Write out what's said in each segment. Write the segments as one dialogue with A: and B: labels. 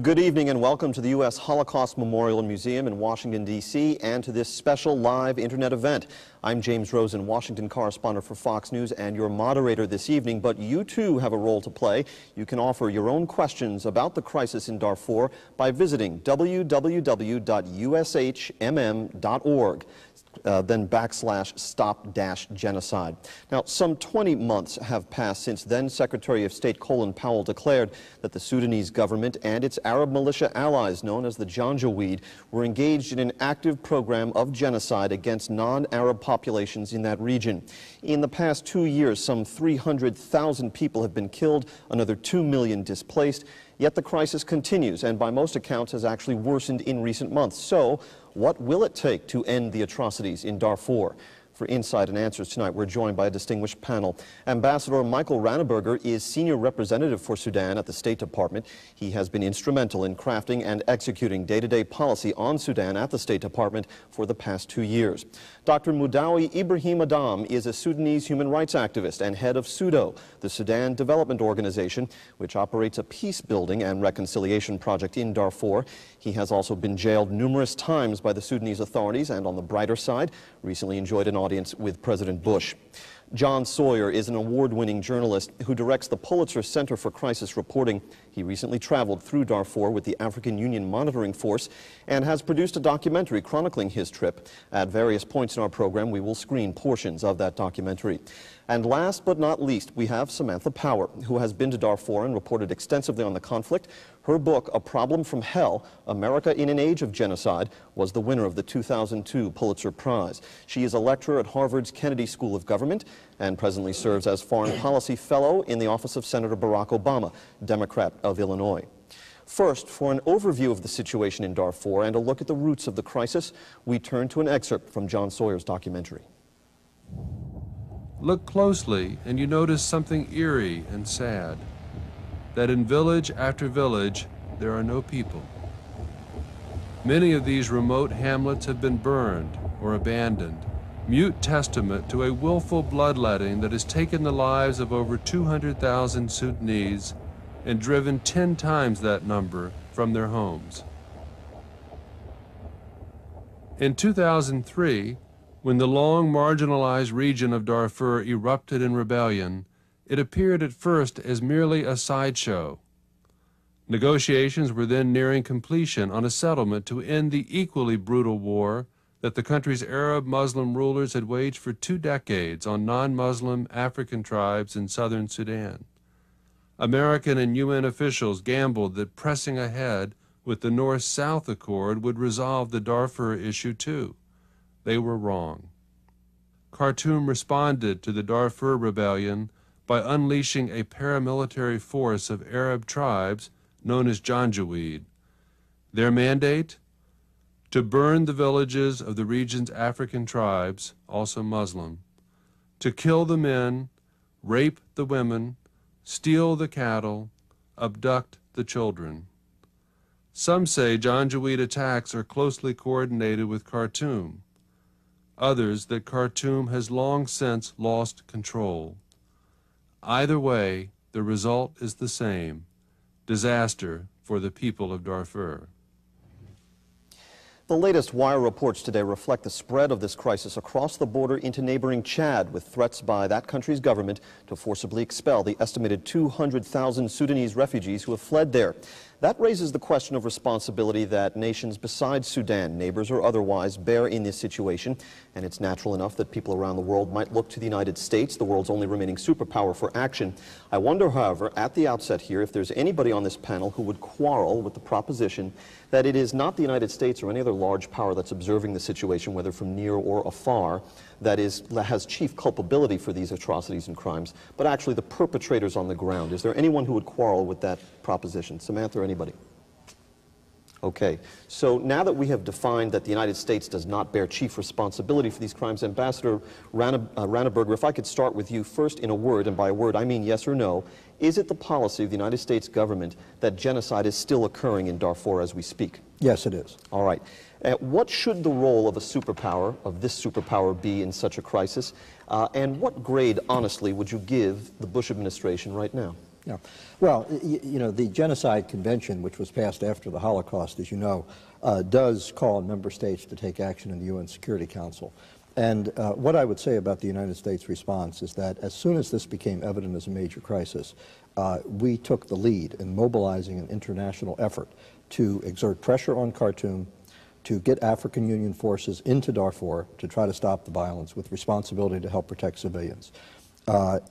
A: Good evening and welcome to the U.S. Holocaust Memorial and Museum in Washington, D.C. and to this special live internet event. I'm James Rosen, Washington correspondent for Fox News and your moderator this evening, but you too have a role to play. You can offer your own questions about the crisis in Darfur by visiting www.ushmm.org. Then /stop-genocide. Now, some 20 months have passed since then Secretary of State Colin Powell declared that the Sudanese government and its Arab militia allies, known as the Janjaweed, were engaged in an active program of genocide against non-Arab populations in that region. In the past 2 years, some 300,000 people have been killed, another 2 million displaced. Yet the crisis continues and by most accounts has actually worsened in recent months. So what will it take to end the atrocities in Darfur? For insight and answers tonight, we're joined by a distinguished panel. Ambassador Michael Ranneberger is Senior Representative for Sudan at the State Department. He has been instrumental in crafting and executing day-to-day policy on Sudan at the State Department for the past 2 years. Dr. Mudawi Ibrahim Adam is a Sudanese human rights activist and head of SUDO, the Sudan Development Organization, which operates a peace-building and reconciliation project in Darfur. He has also been jailed numerous times by the Sudanese authorities and, on the brighter side, recently enjoyed an audience with President Bush. John Sawyer is an award-winning journalist who directs the Pulitzer Center for Crisis Reporting. He recently traveled through Darfur with the African Union Monitoring Force and has produced a documentary chronicling his trip. At various points in our program, we will screen portions of that documentary. And last but not least, we have Samantha Power, who has been to Darfur and reported extensively on the conflict. Her book, A Problem from Hell, America in an Age of Genocide, was the winner of the 2002 Pulitzer Prize. She is a lecturer at Harvard's Kennedy School of Government and presently serves as Foreign Policy Fellow in the office of Senator Barack Obama, Democrat of Illinois. First, for an overview of the situation in Darfur and a look at the roots of the crisis, we turn to an excerpt from John Sawyer's documentary.
B: Look closely and you notice something eerie and sad, that in village after village there are no people. Many of these remote hamlets have been burned or abandoned, mute testament to a willful bloodletting that has taken the lives of over 200,000 Sudanese and driven 10 times that number from their homes. In 2003, when the long marginalized region of Darfur erupted in rebellion, it appeared at first as merely a sideshow. Negotiations were then nearing completion on a settlement to end the equally brutal war that the country's Arab Muslim rulers had waged for 2 decades on non-Muslim African tribes in southern Sudan. American and UN officials gambled that pressing ahead with the North-South Accord would resolve the Darfur issue too. They were wrong. Khartoum responded to the Darfur rebellion by unleashing a paramilitary force of Arab tribes known as Janjaweed. Their mandate? To burn the villages of the region's African tribes, also Muslim, to kill the men, rape the women, steal the cattle, abduct the children. Some say Janjaweed attacks are closely coordinated with Khartoum. Others that Khartoum has long since lost control. Either way, the result is the same: disaster for the people of Darfur.
A: The latest wire reports today reflect the spread of this crisis across the border into neighboring Chad, with threats by that country's government to forcibly expel the estimated 200,000 Sudanese refugees who have fled there. That raises the question of responsibility that nations besides Sudan, neighbors or otherwise, bear in this situation. And it's natural enough that people around the world might look to the United States, the world's only remaining superpower, for action. I wonder, however, at the outset here, if there's anybody on this panel who would quarrel with the proposition that it is not the United States or any other large power that's observing the situation, whether from near or afar, that has chief culpability for these atrocities and crimes, but actually the perpetrators on the ground. Is there anyone who would quarrel with that proposition? Samantha or anybody? Okay, so now that we have defined that the United States does not bear chief responsibility for these crimes, Ambassador Ranneberger, if I could start with you first in a word, and by a word I mean yes or no, is it the policy of the United States government that genocide is still occurring in Darfur as we speak?
C: Yes, it is.
A: All right. What should the role of a superpower, of this superpower, be in such a crisis? And what grade, honestly, would you give the Bush administration right now?
C: Yeah. Well, you know, the Genocide Convention, which was passed after the Holocaust, as you know, does call on member states to take action in the UN Security Council. And what I would say about the United States response is that as soon as this became evident as a major crisis, we took the lead in mobilizing an international effort to exert pressure on Khartoum, to get African Union forces into Darfur to try to stop the violence with responsibility to help protect civilians,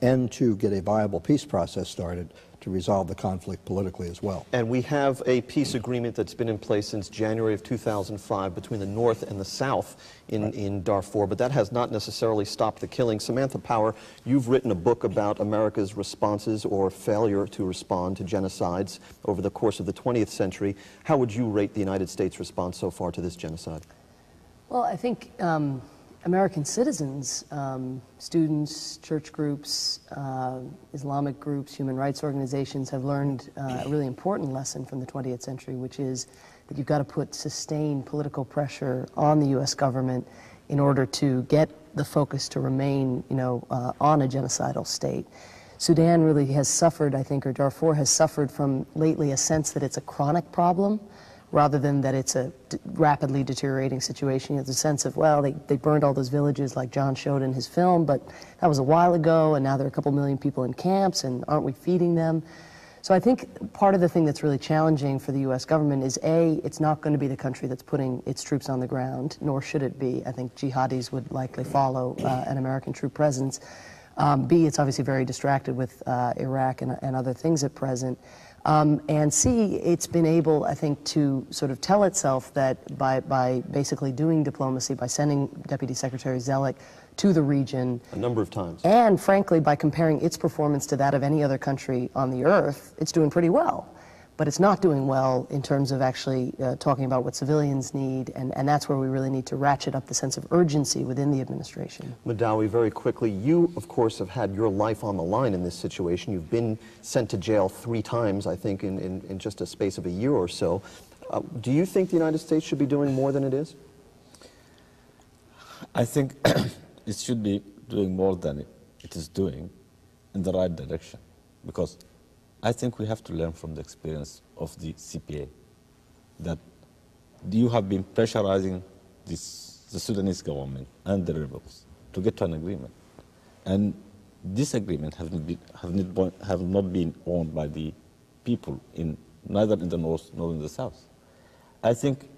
C: and to get a viable peace process started to resolve the conflict politically as well.
A: And we have a peace agreement that's been in place since January of 2005 between the North and the South in Darfur, but that has not necessarily stopped the killing. Samantha Power, you've written a book about America's responses or failure to respond to genocides over the course of the 20th century. How would you rate the United States response so far to this genocide?
D: Well, I think American citizens, students, church groups, Islamic groups, human rights organizations have learned a really important lesson from the 20th century, which is that you've got to put sustained political pressure on the U.S. government in order to get the focus to remain, on a genocidal state. Sudan really has suffered, I think, or Darfur has suffered from lately a sense that it's a chronic problem, rather than that it's a rapidly deteriorating situation. It's a sense of, well, they burned all those villages like John showed in his film, but that was a while ago, and now there are a couple million people in camps, and aren't we feeding them? So I think part of the thing that's really challenging for the U.S. government is, A, it's not going to be the country that's putting its troops on the ground, nor should it be. I think jihadis would likely follow an American troop presence. B, it's obviously very distracted with Iraq and other things at present. And C, it's been able, I think, to sort of tell itself that by basically doing diplomacy, by sending Deputy Secretary Zellick to the region
A: a number of times,
D: and frankly by comparing its performance to that of any other country on the earth, it's doing pretty well. But it's not doing well in terms of actually talking about what civilians need, and that's where we really need to ratchet up the sense of urgency within the administration.
A: Madawi, very quickly, you, of course, have had your life on the line in this situation. You've been sent to jail 3 times, I think, in just a space of a year or so. Do you think the United States should be doing more than it is?
E: I think it should be doing more than it is doing in the right direction, because I think we have to learn from the experience of the CPA that you have been pressurizing the Sudanese government and the rebels to get to an agreement. And this agreement have not been owned by the people, neither in the north nor in the south. I think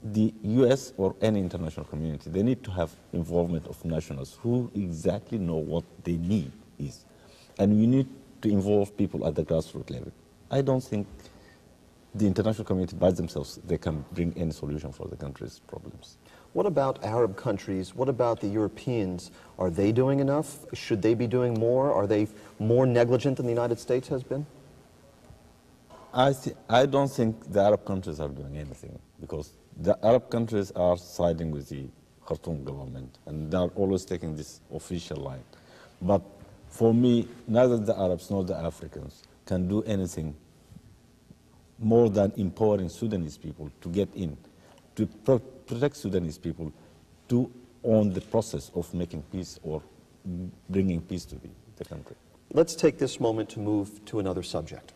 E: the US or any international community, they need to have involvement of nationals who exactly know what they need is. And we need to involve people at the grassroots level. I don't think the international community by themselves, they can bring any solution for the country's problems.
A: What about Arab countries? What about the Europeans? Are they doing enough? Should they be doing more? Are they more negligent than the United States has been?
E: I don't think the Arab countries are doing anything, because the Arab countries are siding with the Khartoum government, and they are always taking this official line. But for me, neither the Arabs nor the Africans can do anything more than empowering Sudanese people to get in, to protect Sudanese people, to own the process of making peace or bringing peace to the country.
A: Let's take this moment to move to another subject.